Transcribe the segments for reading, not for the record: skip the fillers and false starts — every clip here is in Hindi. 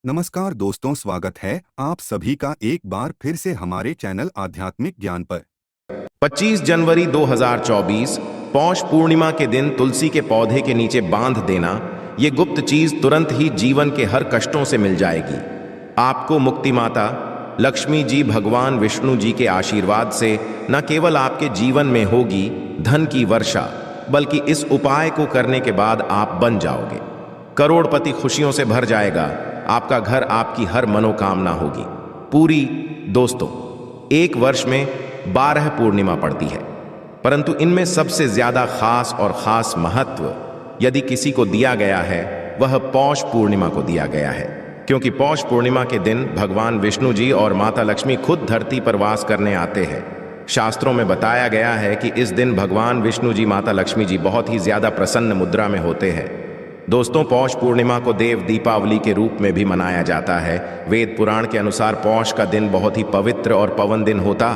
नमस्कार दोस्तों, स्वागत है आप सभी का एक बार फिर से हमारे चैनल आध्यात्मिक ज्ञान पर। 25 जनवरी 2024 पौष पूर्णिमा के दिन तुलसी के पौधे के नीचे बांध देना, ये गुप्त चीज तुरंत ही जीवन के हर कष्टों से मिल जाएगी। आपको मुक्ति माता लक्ष्मी जी, भगवान विष्णु जी के आशीर्वाद से न केवल आपके जीवन में होगी धन की वर्षा, बल्कि इस उपाय को करने के बाद आप बन जाओगे करोड़पति। खुशियों से भर जाएगा आपका घर, आपकी हर मनोकामना होगी पूरी। दोस्तों, एक वर्ष में 12 पूर्णिमा पड़ती है, परंतु इनमें सबसे ज्यादा खास और खास महत्व यदि किसी को दिया गया है वह पौष पूर्णिमा को दिया गया है, क्योंकि पौष पूर्णिमा के दिन भगवान विष्णु जी और माता लक्ष्मी खुद धरती पर वास करने आते हैं। शास्त्रों में बताया गया है कि इस दिन भगवान विष्णु जी, माता लक्ष्मी जी बहुत ही ज्यादा प्रसन्न मुद्रा में होते हैं। दोस्तों, पौष पूर्णिमा को देव दीपावली के रूप में भी मनाया जाता है। वेद पुराण के अनुसार पौष का दिन बहुत ही पवित्र और पावन दिन होता।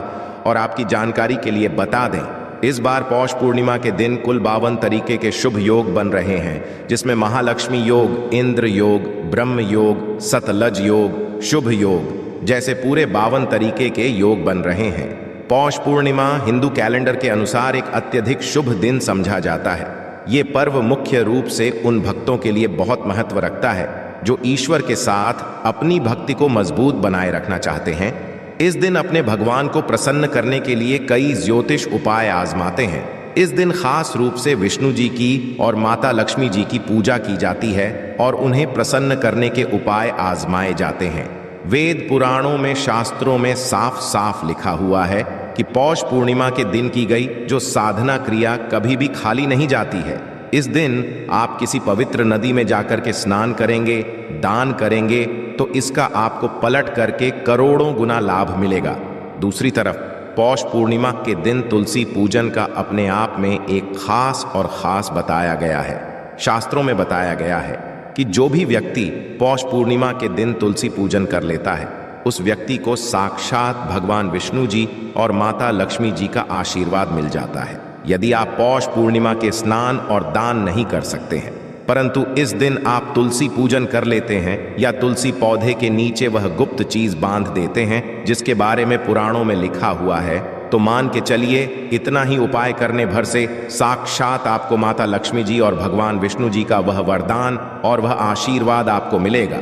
और आपकी जानकारी के लिए बता दें, इस बार पौष पूर्णिमा के दिन कुल 52 तरीके के शुभ योग बन रहे हैं, जिसमें महालक्ष्मी योग, इंद्र योग, ब्रह्म योग, सतलज योग, शुभ योग जैसे पूरे 52 तरीके के योग बन रहे हैं। पौष पूर्णिमा हिंदू कैलेंडर के अनुसार एक अत्यधिक शुभ दिन समझा जाता है। ये पर्व मुख्य रूप से उन भक्तों के लिए बहुत महत्व रखता है जो ईश्वर के साथ अपनी भक्ति को मजबूत बनाए रखना चाहते हैं। इस दिन अपने भगवान को प्रसन्न करने के लिए कई ज्योतिष उपाय आजमाते हैं। इस दिन खास रूप से विष्णु जी की और माता लक्ष्मी जी की पूजा की जाती है और उन्हें प्रसन्न करने के उपाय आजमाए जाते हैं। वेद पुराणों में, शास्त्रों में साफ साफ लिखा हुआ है कि पौष पूर्णिमा के दिन की गई जो साधना क्रिया कभी भी खाली नहीं जाती है। इस दिन आप किसी पवित्र नदी में जाकर के स्नान करेंगे, दान करेंगे, तो इसका आपको पलट करके करोड़ों गुना लाभ मिलेगा। दूसरी तरफ पौष पूर्णिमा के दिन तुलसी पूजन का अपने आप में एक खास और खास बताया गया है। शास्त्रों में बताया गया है कि जो भी व्यक्ति पौष पूर्णिमा के दिन तुलसी पूजन कर लेता है, उस व्यक्ति को साक्षात भगवान विष्णु जी और माता लक्ष्मी जी का आशीर्वाद मिल जाता है। यदि आप पौष पूर्णिमा के स्नान और दान नहीं कर सकते हैं, परंतु इस दिन आप तुलसी पूजन कर लेते हैं या तुलसी पौधे के नीचे वह गुप्त चीज बांध देते हैं जिसके बारे में पुराणों में लिखा हुआ है, तो मान के चलिए इतना ही उपाय करने भर से साक्षात आपको माता लक्ष्मी जी और भगवान विष्णु जी का वह वरदान और वह आशीर्वाद आपको मिलेगा,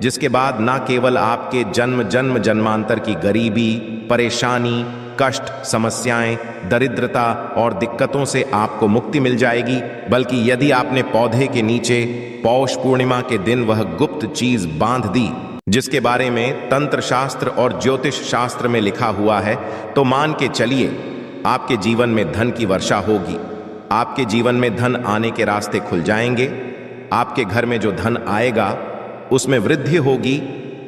जिसके बाद न केवल आपके जन्म जन्मांतर की गरीबी, परेशानी, कष्ट, समस्याएं, दरिद्रता और दिक्कतों से आपको मुक्ति मिल जाएगी, बल्कि यदि आपने पौधे के नीचे पौष पूर्णिमा के दिन वह गुप्त चीज बांध दी जिसके बारे में तंत्र शास्त्र और ज्योतिष शास्त्र में लिखा हुआ है, तो मान के चलिए आपके जीवन में धन की वर्षा होगी। आपके जीवन में धन आने के रास्ते खुल जाएंगे। आपके घर में जो धन आएगा उसमें वृद्धि होगी।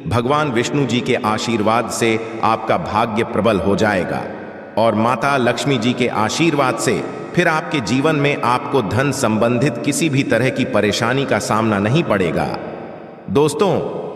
भगवान विष्णु जी के आशीर्वाद से आपका भाग्य प्रबल हो जाएगा और माता लक्ष्मी जी के आशीर्वाद से फिर आपके जीवन में आपको धन संबंधित किसी भी तरह की परेशानी का सामना नहीं पड़ेगा। दोस्तों,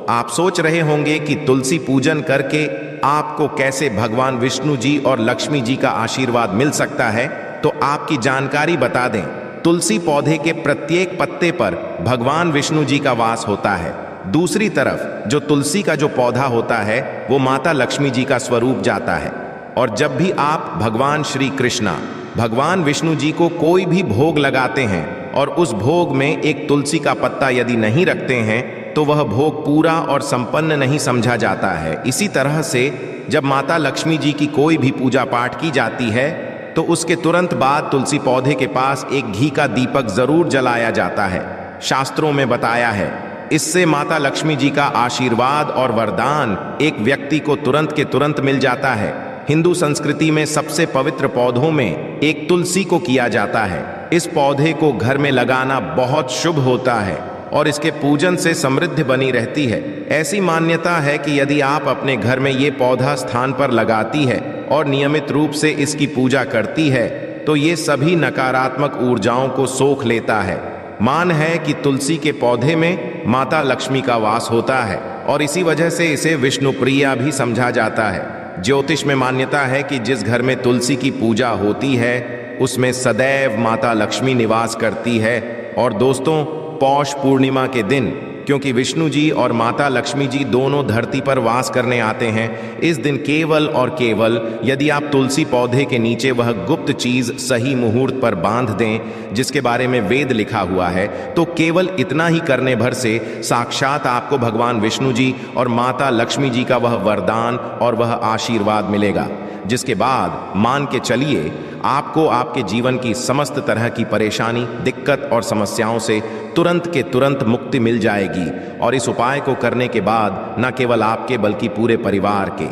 आप सोच रहे होंगे कि तुलसी पूजन करके आपको कैसे भगवान विष्णु जी और लक्ष्मी जी का आशीर्वाद मिल सकता है, तो आपकी जानकारी बता दें। तुलसी पौधे के प्रत्येक पत्ते पर भगवान विष्णु जी का वास होता है। दूसरी तरफ जो तुलसी का जो पौधा होता है वो माता लक्ष्मी जी का स्वरूप जाता है। और जब भी आप भगवान श्री कृष्णा, भगवान विष्णु जी को कोई भी भोग लगाते हैं और उस भोग में एक तुलसी का पत्ता यदि नहीं रखते हैं, तो वह भोग पूरा और संपन्न नहीं समझा जाता है। इसी तरह से जब माता लक्ष्मी जी की कोई भी पूजा पाठ की जाती है, तो उसके तुरंत बाद तुलसी पौधे के पास एक घी का दीपक जरूर जलाया जाता है। शास्त्रों में बताया है, इससे माता लक्ष्मी जी का आशीर्वाद और वरदान एक व्यक्ति को तुरंत के तुरंत मिल जाता है। हिंदू संस्कृति में सबसे पवित्र पौधों में एक तुलसी को किया जाता है। इस पौधे को घर में लगाना बहुत शुभ होता है और इसके पूजन से समृद्धि बनी रहती है। ऐसी मान्यता है कि यदि आप अपने घर में ये पौधा स्थान पर लगाती है और नियमित रूप से इसकी पूजा करती है, तो ये सभी नकारात्मक ऊर्जाओं को सोख लेता है। मान है कि तुलसी के पौधे में माता लक्ष्मी का वास होता है और इसी वजह से इसे विष्णु प्रिया भी समझा जाता है। ज्योतिष में मान्यता है कि जिस घर में तुलसी की पूजा होती है उसमें सदैव माता लक्ष्मी निवास करती है। और दोस्तों, पौष पूर्णिमा के दिन क्योंकि विष्णु जी और माता लक्ष्मी जी दोनों धरती पर वास करने आते हैं। इस दिन केवल और केवल यदि आप तुलसी पौधे के नीचे वह गुप्त चीज सही मुहूर्त पर बांध दें जिसके बारे में वेद लिखा हुआ है, तो केवल इतना ही करने भर से साक्षात आपको भगवान विष्णु जी और माता लक्ष्मी जी का वह वरदान और वह आशीर्वाद मिलेगा, जिसके बाद मान के चलिए आपको आपके जीवन की समस्त तरह की परेशानी, दिक्कत और समस्याओं से तुरंत के तुरंत मुक्ति मिल जाएगी। और इस उपाय को करने के बाद न केवल आपके बल्कि पूरे परिवार के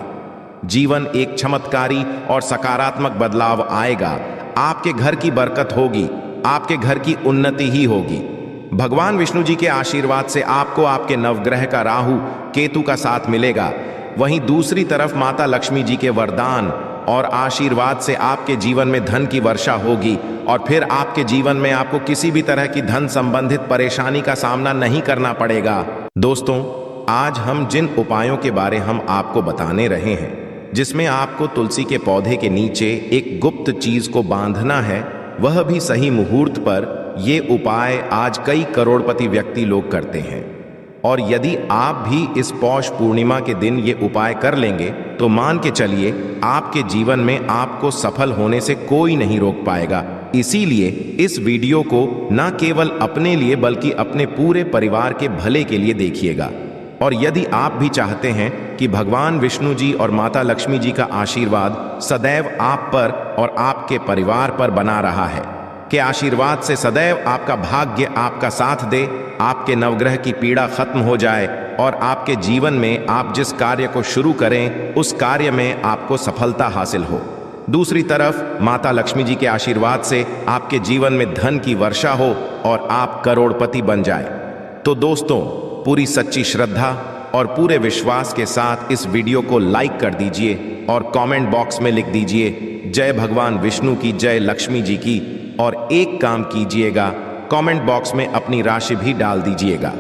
जीवन एक चमत्कारी और सकारात्मक बदलाव आएगा। आपके घर की बरकत होगी, आपके घर की उन्नति ही होगी। भगवान विष्णु जी के आशीर्वाद से आपको आपके नवग्रह का राहु केतु का साथ मिलेगा। वहीं दूसरी तरफ माता लक्ष्मी जी के वरदान और आशीर्वाद से आपके जीवन में धन की वर्षा होगी और फिर आपके जीवन में आपको किसी भी तरह की धन संबंधित परेशानी का सामना नहीं करना पड़ेगा। दोस्तों, आज हम जिन उपायों के बारे हम आपको बताने रहे हैं, जिसमें आपको तुलसी के पौधे के नीचे एक गुप्त चीज को बांधना है, वह भी सही मुहूर्त पर, ये उपाय आज कई करोड़पति व्यक्ति लोग करते हैं। और यदि आप भी इस पौष पूर्णिमा के दिन ये उपाय कर लेंगे तो मान के चलिए आपके जीवन में आपको सफल होने से कोई नहीं रोक पाएगा। इसीलिए इस वीडियो को न केवल अपने लिए बल्कि अपने पूरे परिवार के भले के लिए देखिएगा। और यदि आप भी चाहते हैं कि भगवान विष्णु जी और माता लक्ष्मी जी का आशीर्वाद सदैव आप पर और आपके परिवार पर बना रहा है, के आशीर्वाद से सदैव आपका भाग्य आपका साथ दे, आपके नवग्रह की पीड़ा खत्म हो जाए और आपके जीवन में आप जिस कार्य को शुरू करें उस कार्य में आपको सफलता हासिल हो। दूसरी तरफ माता लक्ष्मी जी के आशीर्वाद से आपके जीवन में धन की वर्षा हो और आप करोड़पति बन जाए। तो दोस्तों, पूरी सच्ची श्रद्धा और पूरे विश्वास के साथ इस वीडियो को लाइक कर दीजिए और कमेंट बॉक्स में लिख दीजिए जय भगवान विष्णु की, जय लक्ष्मी जी की। और एक काम कीजिएगा, कमेंट बॉक्स में अपनी राशि भी डाल दीजिएगा।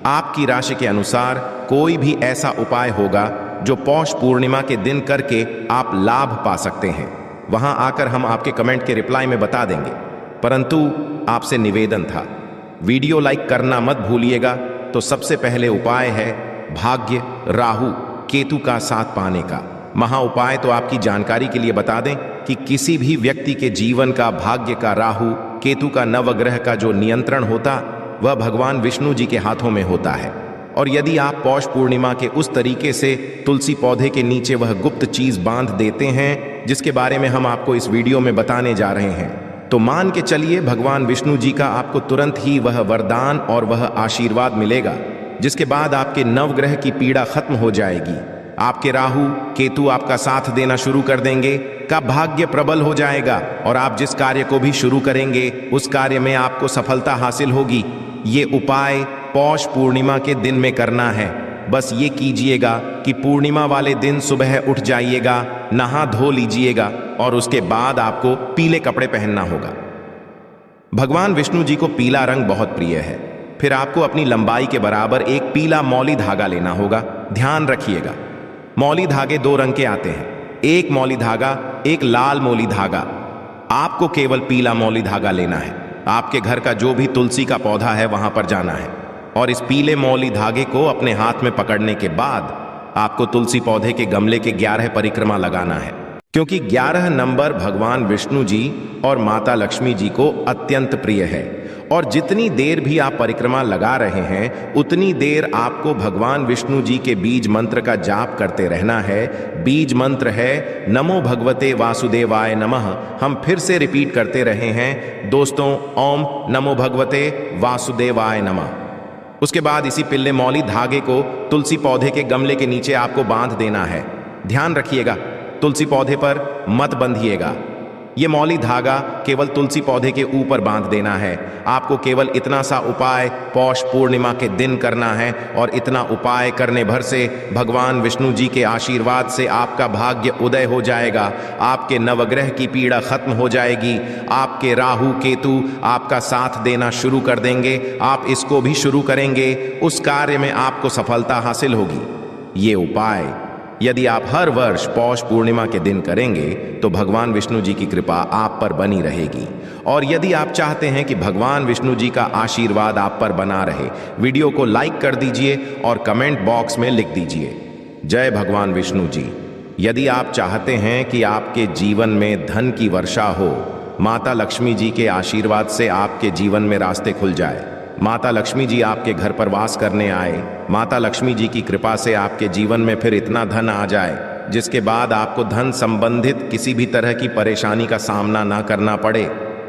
आपकी राशि के अनुसार कोई भी ऐसा उपाय होगा जो पौष पूर्णिमा के दिन करके आप लाभ पा सकते हैं। वहां आकर हम आपके कमेंट के रिप्लाई में बता देंगे। परंतु आपसे निवेदन था, वीडियो लाइक करना मत भूलिएगा। तो सबसे पहले उपाय है भाग्य राहु केतु का साथ पाने का। महा उपाय तो आपकी जानकारी के लिए बता दें कि किसी भी व्यक्ति के जीवन का भाग्य का राहु केतु का नवग्रह का जो नियंत्रण होता वह भगवान विष्णु जी के हाथों में होता है। और यदि आप पौष पूर्णिमा के उस तरीके से तुलसी पौधे के नीचे वह गुप्त चीज बांध देते हैं जिसके बारे में हम आपको इस वीडियो में बताने जा रहे हैं, तो मान के चलिए भगवान विष्णु जी का आपको तुरंत ही वह वरदान और वह आशीर्वाद मिलेगा, जिसके बाद आपके नवग्रह की पीड़ा खत्म हो जाएगी। आपके राहु केतु आपका साथ देना शुरू कर देंगे, का भाग्य प्रबल हो जाएगा और आप जिस कार्य को भी शुरू करेंगे उस कार्य में आपको सफलता हासिल होगी। ये उपाय पौष पूर्णिमा के दिन में करना है। बस ये कीजिएगा कि पूर्णिमा वाले दिन सुबह उठ जाइएगा, नहा धो लीजिएगा और उसके बाद आपको पीले कपड़े पहनना होगा। भगवान विष्णु जी को पीला रंग बहुत प्रिय है। फिर आपको अपनी लंबाई के बराबर एक पीला मौली धागा लेना होगा। ध्यान रखिएगा, मौली धागे दो रंग के आते हैं, एक मौली धागा, एक लाल मौली धागा। आपको केवल पीला मौली धागा लेना है। आपके घर का जो भी तुलसी का पौधा है वहां पर जाना है और इस पीले मौली धागे को अपने हाथ में पकड़ने के बाद आपको तुलसी पौधे के गमले के 11 परिक्रमा लगाना है, क्योंकि 11 नंबर भगवान विष्णु जी और माता लक्ष्मी जी को अत्यंत प्रिय है। और जितनी देर भी आप परिक्रमा लगा रहे हैं उतनी देर आपको भगवान विष्णु जी के बीज मंत्र का जाप करते रहना है। बीज मंत्र है नमो भगवते वासुदेवाय नमः। हम फिर से रिपीट करते रहे हैं दोस्तों, ओम नमो भगवते वासुदेवाय नमः। उसके बाद इसी पिल्ले मौली धागे को तुलसी पौधे के गमले के नीचे आपको बांध देना है। ध्यान रखिएगा, तुलसी पौधे पर मत बंधिएगा। ये मौली धागा केवल तुलसी पौधे के ऊपर बांध देना है। आपको केवल इतना सा उपाय पौष पूर्णिमा के दिन करना है और इतना उपाय करने भर से भगवान विष्णु जी के आशीर्वाद से आपका भाग्य उदय हो जाएगा। आपके नवग्रह की पीड़ा खत्म हो जाएगी। आपके राहु केतु आपका साथ देना शुरू कर देंगे। आप इसको भी शुरू करेंगे, उस कार्य में आपको सफलता हासिल होगी। ये उपाय यदि आप हर वर्ष पौष पूर्णिमा के दिन करेंगे तो भगवान विष्णु जी की कृपा आप पर बनी रहेगी। और यदि आप चाहते हैं कि भगवान विष्णु जी का आशीर्वाद आप पर बना रहे, वीडियो को लाइक कर दीजिए और कमेंट बॉक्स में लिख दीजिए जय भगवान विष्णु जी। यदि आप चाहते हैं कि आपके जीवन में धन की वर्षा हो, माता लक्ष्मी जी के आशीर्वाद से आपके जीवन में रास्ते खुल जाए, माता लक्ष्मी जी आपके घर पर वास करने आए, माता लक्ष्मी जी की कृपा से आपके जीवन में फिर इतना धन आ जाए जिसके बाद आपको धन संबंधित किसी भी तरह की परेशानी का सामना ना करना पड़े,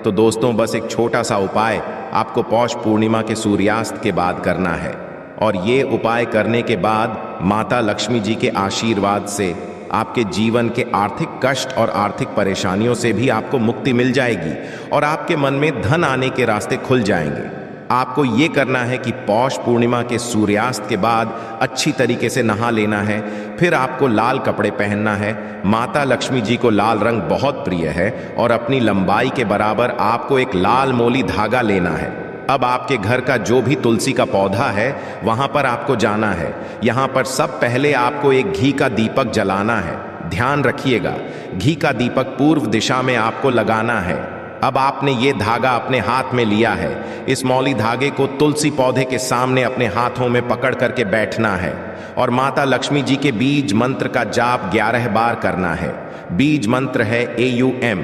तो दोस्तों बस एक छोटा सा उपाय आपको पौष पूर्णिमा के सूर्यास्त के बाद करना है। और ये उपाय करने के बाद माता लक्ष्मी जी के आशीर्वाद से आपके जीवन के आर्थिक कष्ट और आर्थिक परेशानियों से भी आपको मुक्ति मिल जाएगी और आपके मन में धन आने के रास्ते खुल जाएंगे। आपको ये करना है कि पौष पूर्णिमा के सूर्यास्त के बाद अच्छी तरीके से नहा लेना है, फिर आपको लाल कपड़े पहनना है। माता लक्ष्मी जी को लाल रंग बहुत प्रिय है और अपनी लंबाई के बराबर आपको एक लाल मोली धागा लेना है। अब आपके घर का जो भी तुलसी का पौधा है वहां पर आपको जाना है। यहां पर सब पहले आपको एक घी का दीपक जलाना है। ध्यान रखिएगा, घी का दीपक पूर्व दिशा में आपको लगाना है। अब आपने ये धागा अपने हाथ में लिया है। इस मौली धागे को तुलसी पौधे के सामने अपने हाथों में पकड़ करके बैठना है और माता लक्ष्मी जी के बीज मंत्र का जाप 11 बार करना है। बीज मंत्र है AUM,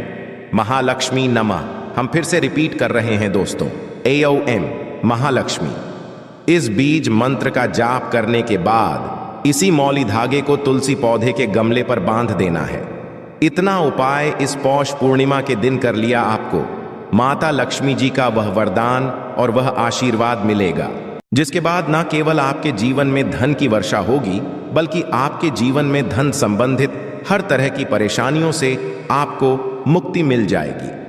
महालक्ष्मी नमः। हम फिर से रिपीट कर रहे हैं दोस्तों, AOM, महालक्ष्मी। इस बीज मंत्र का जाप करने के बाद इसी मौली धागे को तुलसी पौधे के गमले पर बांध देना है। इतना उपाय इस पौष पूर्णिमा के दिन कर लिया, आपको माता लक्ष्मी जी का वह वरदान और वह आशीर्वाद मिलेगा, जिसके बाद न केवल आपके जीवन में धन की वर्षा होगी बल्कि आपके जीवन में धन संबंधित हर तरह की परेशानियों से आपको मुक्ति मिल जाएगी।